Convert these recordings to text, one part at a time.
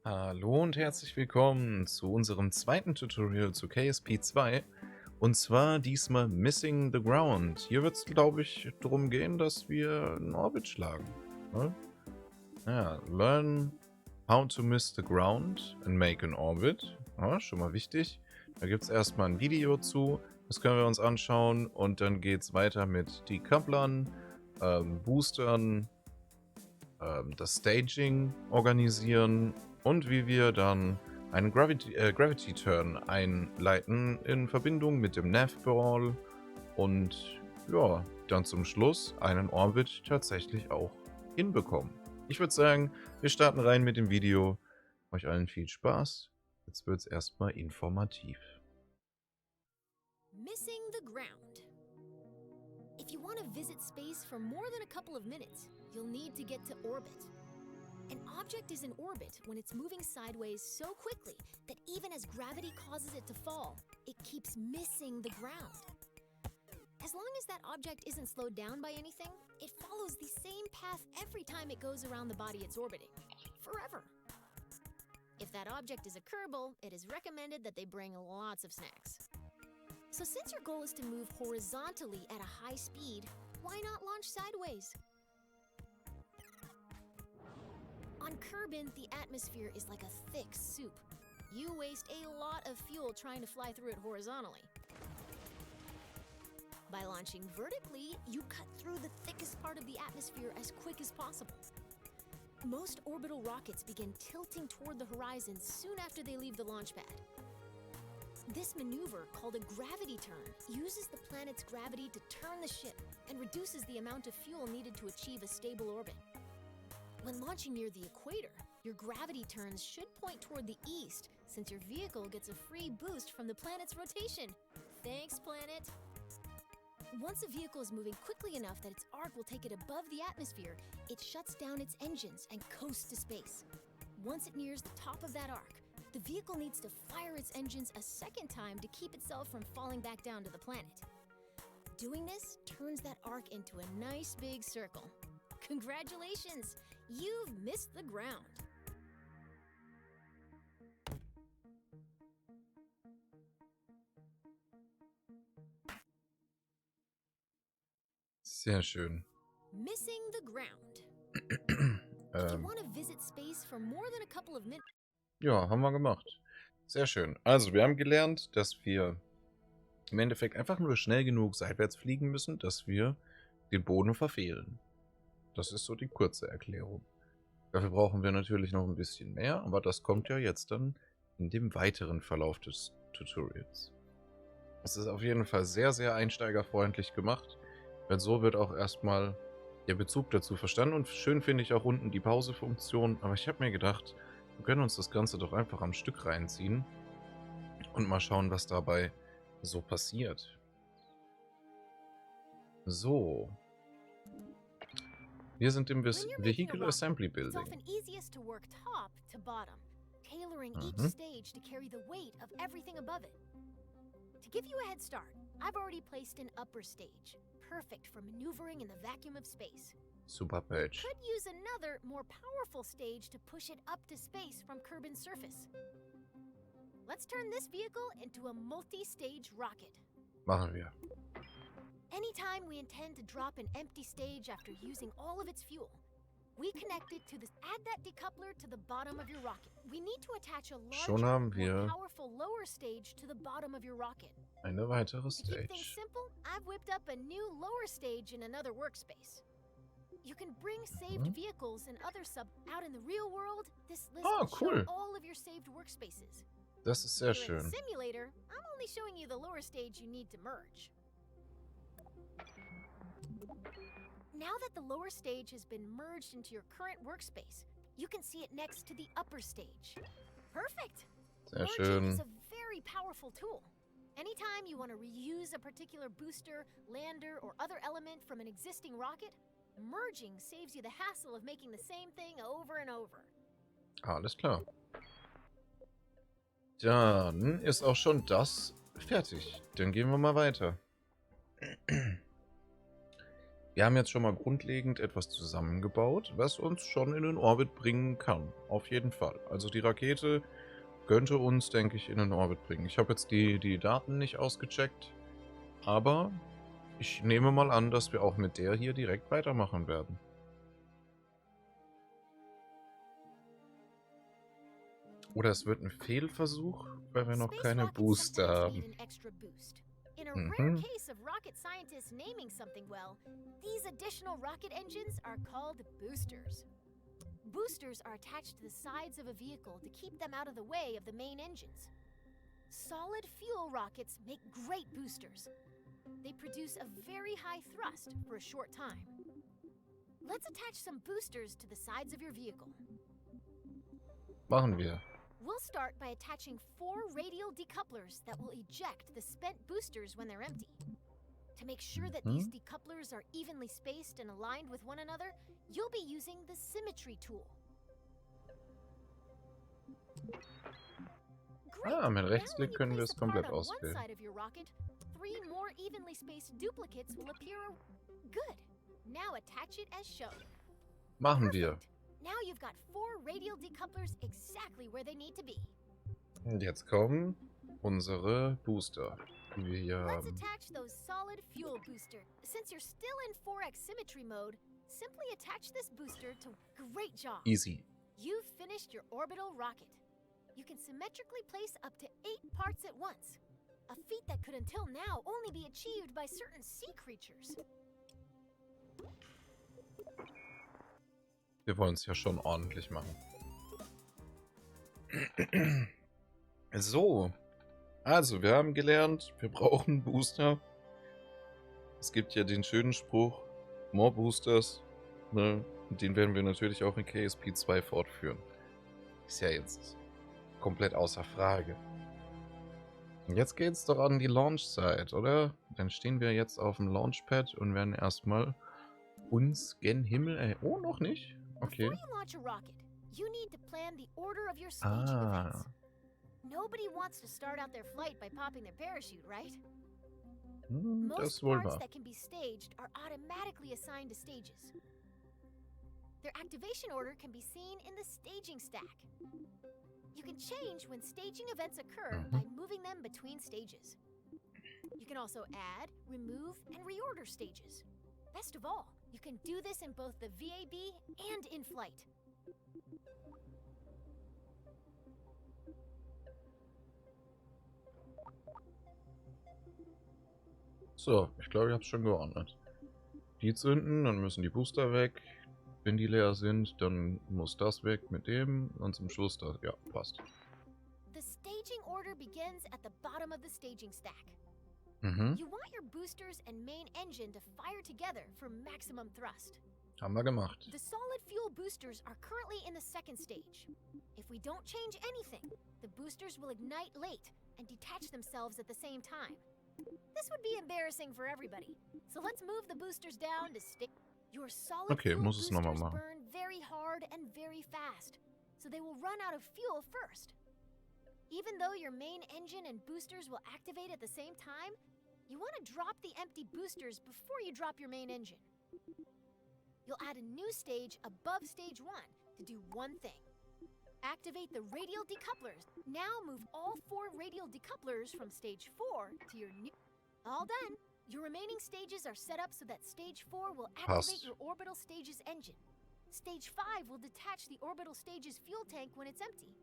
Hallo und herzlich willkommen zu unserem zweiten Tutorial zu KSP 2 und zwar diesmal Missing the Ground. Hier wird es, glaube ich, darum gehen, dass wir einen Orbit schlagen. Ne? Ja, learn how to miss the ground and make an orbit. Ja, schon mal wichtig. Da gibt es erstmal ein Video zu, das können wir uns anschauen und dann geht es weiter mit Decouplern, Boostern, das Staging organisieren und wie wir dann einen Gravity Turn einleiten in Verbindung mit dem Nav Ball und ja, dann zum Schluss einen Orbit tatsächlich auch hinbekommen. Ich würde sagen, wir starten rein mit dem Video. Euch allen viel Spaß. Jetzt wird es erstmal informativ. Missing the ground. If you want to visit space for more than a couple of minutes, you'll need to get to orbit. An object is in orbit when it's moving sideways so quickly that even as gravity causes it to fall, it keeps missing the ground. As long as that object isn't slowed down by anything, it follows the same path every time it goes around the body it's orbiting, forever. If that object is a Kerbal, it is recommended that they bring lots of snacks. So since your goal is to move horizontally at a high speed, why not launch sideways? On Kerbin, the atmosphere is like a thick soup. You waste a lot of fuel trying to fly through it horizontally. By launching vertically, you cut through the thickest part of the atmosphere as quick as possible. Most orbital rockets begin tilting toward the horizon soon after they leave the launch pad. This maneuver, called a gravity turn, uses the planet's gravity to turn the ship and reduces the amount of fuel needed to achieve a stable orbit. When launching near the equator, your gravity turns should point toward the east, since your vehicle gets a free boost from the planet's rotation. Thanks, planet! Once a vehicle is moving quickly enough that its arc will take it above the atmosphere, it shuts down its engines and coasts to space. Once it nears the top of that arc, the vehicle needs to fire its engines a second time to keep itself from falling back down to the planet. Doing this turns that arc into a nice big circle. Congratulations! You've missed the ground. Sehr schön. Missing the ground. If you want to visit space for more than a couple of minutes. Ja, haben wir gemacht. Sehr schön. Also, wir haben gelernt, dass wir im Endeffekt einfach nur schnell genug seitwärts fliegen müssen, dass wir den Boden verfehlen. Das ist so die kurze Erklärung. Dafür brauchen wir natürlich noch ein bisschen mehr, aber das kommt ja jetzt dann in dem weiteren Verlauf des Tutorials. Es ist auf jeden Fall sehr, sehr einsteigerfreundlich gemacht, weil so wird auch erstmal der Bezug dazu verstanden. Und schön finde ich auch unten die Pause-Funktion, aber ich habe mir gedacht, wir können uns das Ganze doch einfach am Stück reinziehen und mal schauen, was dabei so passiert. So. Wir sind im Vehicle Assembly Building. It's often easiest to work top to bottom, tailoring each stage to carry the weight of everything above it. To give you a head start, I've already placed an upper stage, perfect for maneuvering in the vacuum of space. Super Page. Could use another, more powerful stage to push it up to space from Kerbin's surface. Let's turn this vehicle into a multi-stage rocket. Machen wir. Anytime we intend to drop an empty stage after using all of its fuel, we connect it to add that decoupler to the bottom of your rocket. We need to attach a larger, more powerful lower stage to the bottom of your rocket. Eine weitere To keep things Stage. simple, I've whipped up a new lower stage in another workspace. You can bring saved vehicles and other out in the real world. This list will show all of your saved workspaces. Das ist sehr Here in schön. the simulator, I'm only showing you the lower stage you need to merge. Now that the lower stage has been merged into your current workspace, you can see it next to the upper stage. Perfect! Sehr Merging schön. is a very powerful tool. Anytime you want to reuse a particular booster, lander, or other element from an existing rocket, merging saves you the hassle of making the same thing over and over. Alles klar. Dann ist auch schon das fertig. Dann gehen wir mal weiter. Wir haben jetzt schon mal grundlegend etwas zusammengebaut, was uns schon in den Orbit bringen kann. Auf jeden Fall. Also die Rakete könnte uns, denke ich, in den Orbit bringen. Ich habe jetzt die Daten nicht ausgecheckt, aber ich nehme mal an, dass wir auch mit der hier direkt weitermachen werden. Oder es wird ein Fehlversuch, weil wir noch Space keine rockets Booster sometimes haben. need an extra boost. In a rare Mhm. case of rocket scientists naming something well, these additional rocket engines are called boosters. Boosters are attached to the sides of a vehicle to keep them out of the way of the main engines. Solid fuel rockets make great boosters. They produce a very high thrust for a short time. Let's attach some boosters to the sides of your vehicle. Machen wir. We'll start by attaching 4 radial decouplers that will eject the spent boosters when they're empty. To make sure that these decouplers are evenly spaced and aligned with one another, you'll be using the symmetry tool. Great! Mit Now when Rechtsklick you können wir place es a part komplett on one auswählen. side of your rocket, 3 more evenly spaced duplicates will appear. Good. Now attach it as shown. Machen wir. Perfect. Now you've got 4 radial decouplers exactly where they need to be. Und jetzt kommen unsere Booster, die wir hier Let's haben. attach those solid fuel booster. Since you're still in 4x symmetry mode, simply attach this booster to. Great job! Easy. You've finished your orbital rocket. You can symmetrically place up to 8 parts at once. A feat that could until now only be achieved by certain sea creatures. Wir wollen es ja schon ordentlich machen. So. Also, wir haben gelernt, wir brauchen Booster. Es gibt ja den schönen Spruch, more Boosters. Ne? Den werden wir natürlich auch in KSP 2 fortführen. Ist ja jetzt komplett außer Frage. Und jetzt geht's doch an die Launch-Site, oder? Dann stehen wir jetzt auf dem Launchpad und werden erstmal uns gen Himmel... Oh, noch nicht? Okay. Before you launch a rocket, you need to plan the order of your staging events. Nobody wants to start out their flight by popping their parachute, right? Das Most ist wohl parts wahr. that can be staged are automatically assigned to stages. Their activation order can be seen in the staging stack. You can change when staging events occur by moving them between stages. You can also add, remove, and reorder stages. Best of all, you can do this in both the VAB and in flight. So, ich glaube, ich habe es schon geordnet. Die zünden, dann müssen die Booster weg. Wenn die leer sind, dann muss das weg mit dem und zum Schluss das. Ja, passt. The staging order begins at the bottom of the staging stack. Mhm, You want your boosters and main engine to fire together for maximum thrust. haben wir gemacht. The solid fuel boosters are currently in the second stage. If we don't change anything, the boosters will ignite late and detach themselves at the same time. This would be embarrassing for everybody. So let's move the boosters down to stick. Your solid Okay, fuel muss es noch mal boosters machen. burn very hard and very fast, so they will run out of fuel first. Even though your main engine and boosters will activate at the same time, you want to drop the empty boosters before you drop your main engine. You'll add a new stage above stage 1 to do one thing. Activate the radial decouplers. Now move all 4 radial decouplers from stage 4 to your new... All done. Your remaining stages are set up so that stage 4 will activate Passt. your orbital stage's engine. Stage 5 will detach the orbital stage's fuel tank when it's empty.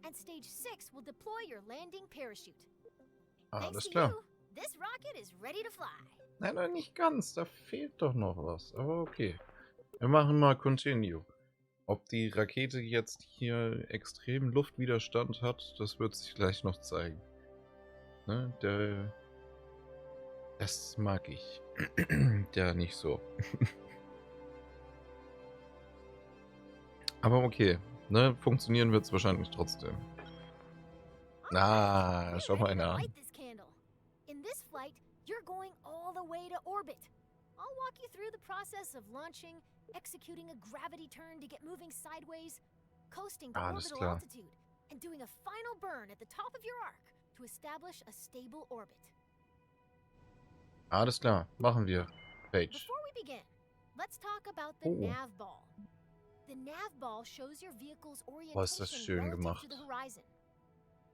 And stage 6 will deploy your landing parachute. Thanks Alles to klar. you, this rocket is ready to fly. Nein, nein, nicht ganz. Da fehlt doch noch was. Aber okay. Wir machen mal Continue. Ob die Rakete jetzt hier extrem Luftwiderstand hat, das wird sich gleich noch zeigen. Ne, das mag ich. Der nicht so. Aber okay. Ne, funktionieren wird es wahrscheinlich trotzdem. Ah, Get schau mal ready to einer an. light this candle. In this flight, you're going all the way to orbit. I'll walk you through the process of launching, executing a gravity turn to get moving sideways, coasting to Alles orbital klar. altitude, and doing a final burn at the top of your arc to establish a stable orbit. Alles klar, machen wir. Page. Before we begin, Let's talk about the nav ball. The nav ball shows your vehicle's ist das orientation schön relative gemacht. to the horizon.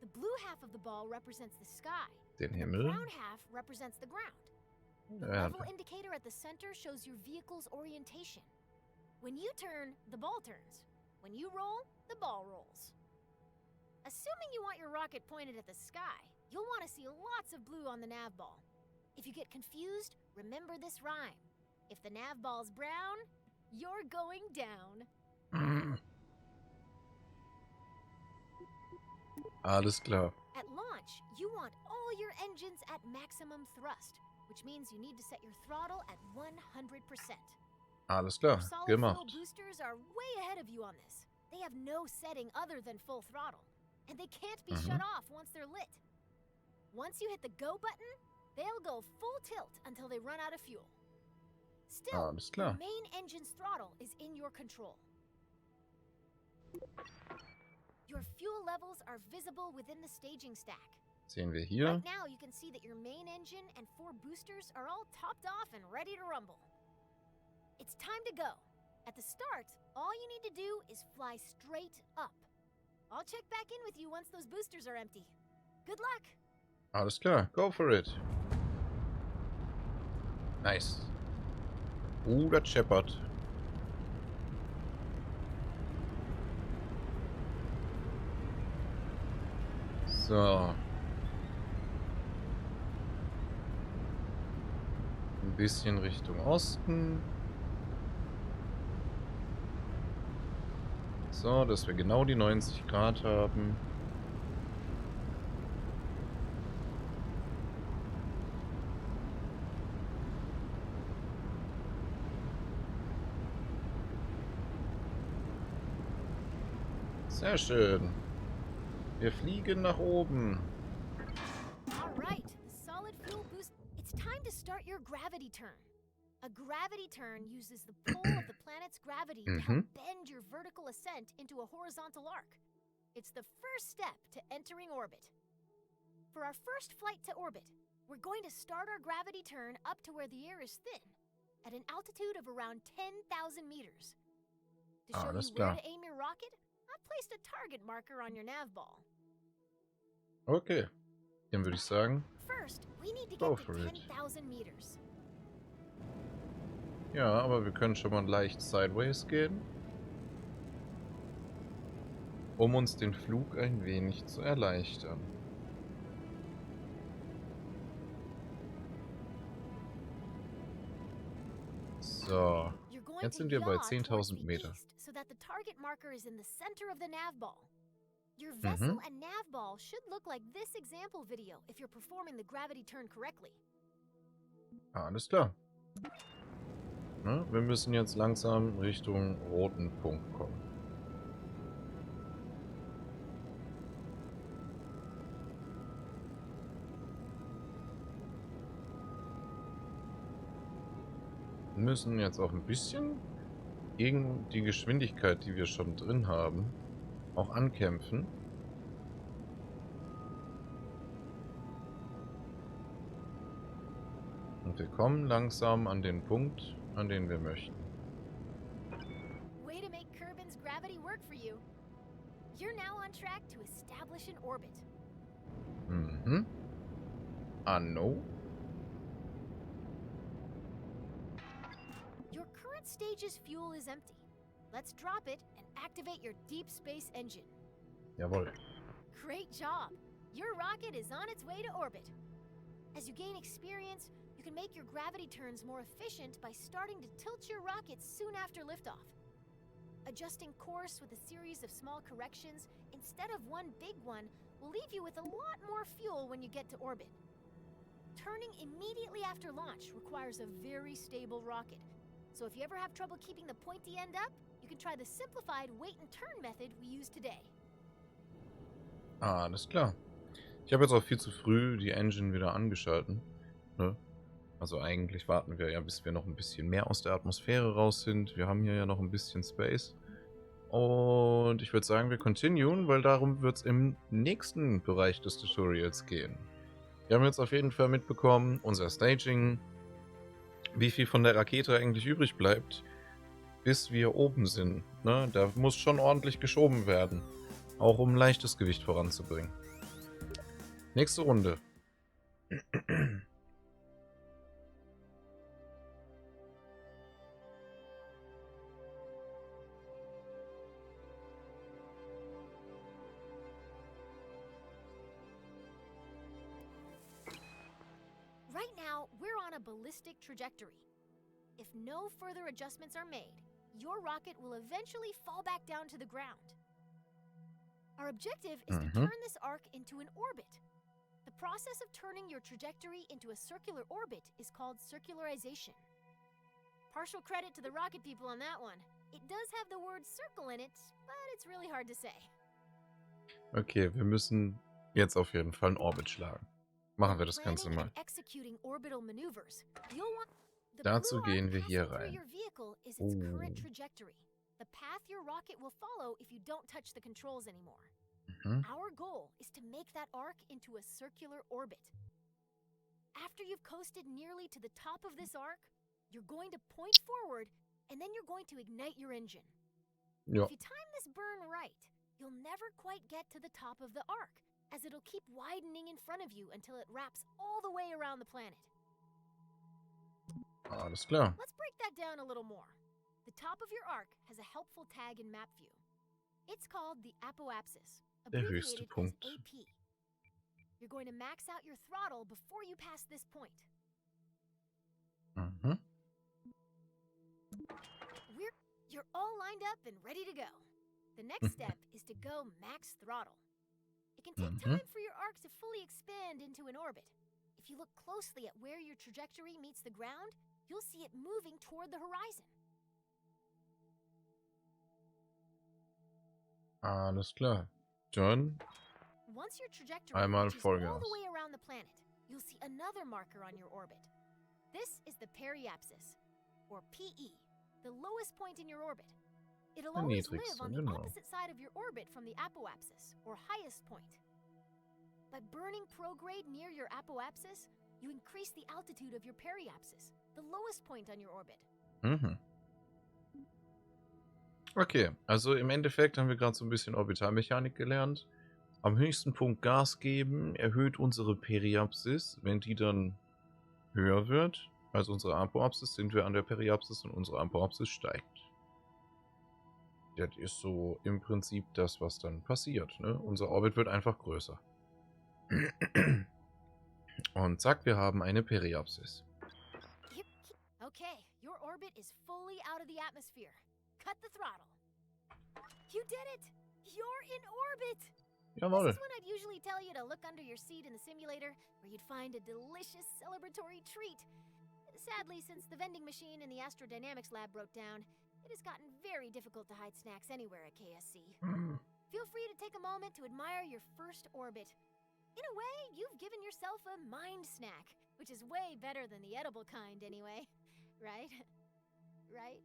The blue half of the ball represents the sky. Den The Himmel. brown half represents the ground. The Ja, level indicator at the center shows your vehicle's orientation. When you turn, the ball turns. When you roll, the ball rolls. Assuming you want your rocket pointed at the sky, you'll want to see lots of blue on the nav ball. If you get confused, remember this rhyme. If the nav ball's brown, you're going down. alles klar. At launch, you want all your engines at maximum thrust, which means you need to set your throttle at 100%. Alles klar, Your solid fuel gemacht. boosters are way ahead of you on this. They have no setting other than full throttle, and they can't be shut off once they're lit. Once you hit the go button, they'll go full tilt until they run out of fuel. Still, Alles klar. the main engine's throttle is in your control. Your fuel levels are visible within the staging stack. Sehen wir hier. Right now, you can see that your main engine and 4 boosters are all topped off and ready to rumble. It's time to go. At the start, all you need to do is fly straight up. I'll check back in with you once those boosters are empty. Good luck! Alles klar, go for it. Nice. Das scheppert. So. Ein bisschen Richtung Osten. So, dass wir genau die 90 Grad haben. Sehr schön. Wir fliegen nach oben. All right, the solid fuel boost. It's time to start your gravity turn. A gravity turn uses the pull of the planet's gravity to help bend your vertical ascent into a horizontal arc. It's the first step to entering orbit. For our first flight to orbit, we're going to start our gravity turn up to where the air is thin, at an altitude of around 10,000 meters. To show you where to aim your rocket, I've placed a target marker on your nav ball. Okay, dann würde ich sagen, First, we need to go get to for it. 10,000 meters. Ja, aber wir können schon mal leicht sideways gehen, um uns den Flug ein wenig zu erleichtern. So, jetzt sind wir bei 10.000 Meter. So that the target marker is in the center of the nav ball. Your vessel and nav ball should look like this example video if you're performing the gravity turn correctly. Alles klar. Na, wir müssen jetzt langsam Richtung roten Punkt kommen. Wir müssen jetzt auch ein bisschen gegen die Geschwindigkeit, die wir schon drin haben, auch ankämpfen. Und wir kommen langsam an den Punkt, an den wir möchten. Way to make Kerbin's gravity work for you. You're now on track to establish an orbit. No. Your current stage's fuel is empty. Let's drop it and activate your deep space engine. Jawohl. Great job! Your rocket is on its way to orbit. As you gain experience, you can make your gravity turns more efficient by starting to tilt your rocket soon after liftoff. Adjusting course with a series of small corrections instead of one big one will leave you with a lot more fuel when you get to orbit. Turning immediately after launch requires a very stable rocket. So if you ever have trouble keeping the pointy end up, you can try the simplified wait and turn method we use today. Alles klar. Ich habe jetzt auch viel zu früh die Engine wieder angeschalten. Ne? Also eigentlich warten wir ja, bis wir noch ein bisschen mehr aus der Atmosphäre raus sind. Wir haben hier ja noch ein bisschen Space. Und ich würde sagen, wir continuen, weil darum wird es im nächsten Bereich des Tutorials gehen. Wir haben jetzt auf jeden Fall mitbekommen, unser Staging wie viel von der Rakete eigentlich übrig bleibt, bis wir oben sind. Ne? Da muss schon ordentlich geschoben werden. Auch um leichtes Gewicht voranzubringen. Nächste Runde. Right now, we're on a ballistic trajectory. If no further adjustments are made, your rocket will eventually fall back down to the ground. Our objective is to turn this arc into an orbit. The process of turning your trajectory into a circular orbit is called circularization. Partial credit to the rocket people on that one. It does have the word circle in it, but it's really hard to say. Okay, wir müssen jetzt auf jeden Fall einen Orbit schlagen. Machen wir das Ganze mal. Dazu gehen wir hier rein. The path your rocket will follow if you don't touch the controls anymore. Our goal is to make that arc into a circular orbit. After you've coasted nearly to the top of this arc, you're going to point forward, and then you're going to ignite your engine. Ja. If you time this burn right, you'll never quite get to the top of the arc, as it'll keep widening in front of you until it wraps all the way around the planet. Alles klar. Let's break that down a little more. The top of your arc has a helpful tag in map view. It's called the apoapsis, Der höchste abbreviated as Punkt. AP. You're going to max out your throttle before you pass this point. You're all lined up and ready to go. The next step is to go max throttle. It can take time for your arc to fully expand into an orbit. If you look closely at where your trajectory meets the ground, you'll see it moving toward the horizon. Alles klar. Dann Once your trajectory einmal reaches all Vollgas. the way around the planet, you'll see another marker on your orbit. This is the periapsis, or PE, the lowest point in your orbit. It'll always live niedrigste, on the genau. opposite side of your orbit from the apoapsis, or highest point. By burning prograde near your apoapsis, you increase the altitude of your periapsis, the lowest point on your orbit. Okay, also im Endeffekt haben wir gerade so ein bisschen Orbitalmechanik gelernt. Am höchsten Punkt Gas geben erhöht unsere Periapsis. Wenn die dann höher wird, als unsere Apoapsis, sind wir an der Periapsis und unsere Apoapsis steigt. Das ist so im Prinzip das, was dann passiert. Ne? Unser Orbit wird einfach größer. Und zack, wir haben eine Periapsis. Okay, your orbit is fully out of the atmosphere. Cut the throttle. You did it! You're in orbit! Jawohl. This is when I'd usually tell you to look under your seat in the simulator, where you'd find a delicious celebratory treat. Sadly, since the vending machine in the astrodynamics lab broke down, it has gotten very difficult to hide snacks anywhere at KSC. Feel free to take a moment to admire your first orbit. In a way, you've given yourself a mind snack, which is way better than the edible kind anyway. Right? Right?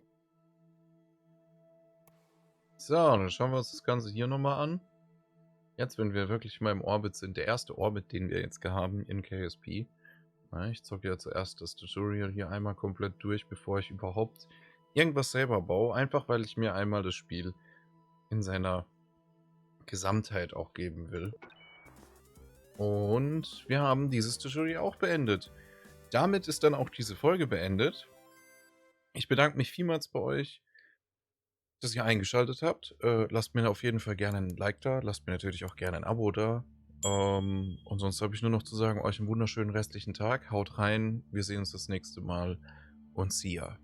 So, dann schauen wir uns das Ganze hier nochmal an. Jetzt, wenn wir wirklich mal im Orbit sind, der erste Orbit, den wir jetzt haben in KSP. Ich zocke ja zuerst das Tutorial hier einmal komplett durch, bevor ich überhaupt irgendwas selber baue. Einfach, weil ich mir einmal das Spiel in seiner Gesamtheit auch geben will. Und wir haben dieses Tutorial auch beendet. Damit ist dann auch diese Folge beendet. Ich bedanke mich vielmals bei euch, dass ihr eingeschaltet habt. Lasst mir auf jeden Fall gerne ein Like da. Lasst mir natürlich auch gerne ein Abo da. Und sonst habe ich nur noch zu sagen, euch einen wunderschönen restlichen Tag. Haut rein. Wir sehen uns das nächste Mal. Und see ya.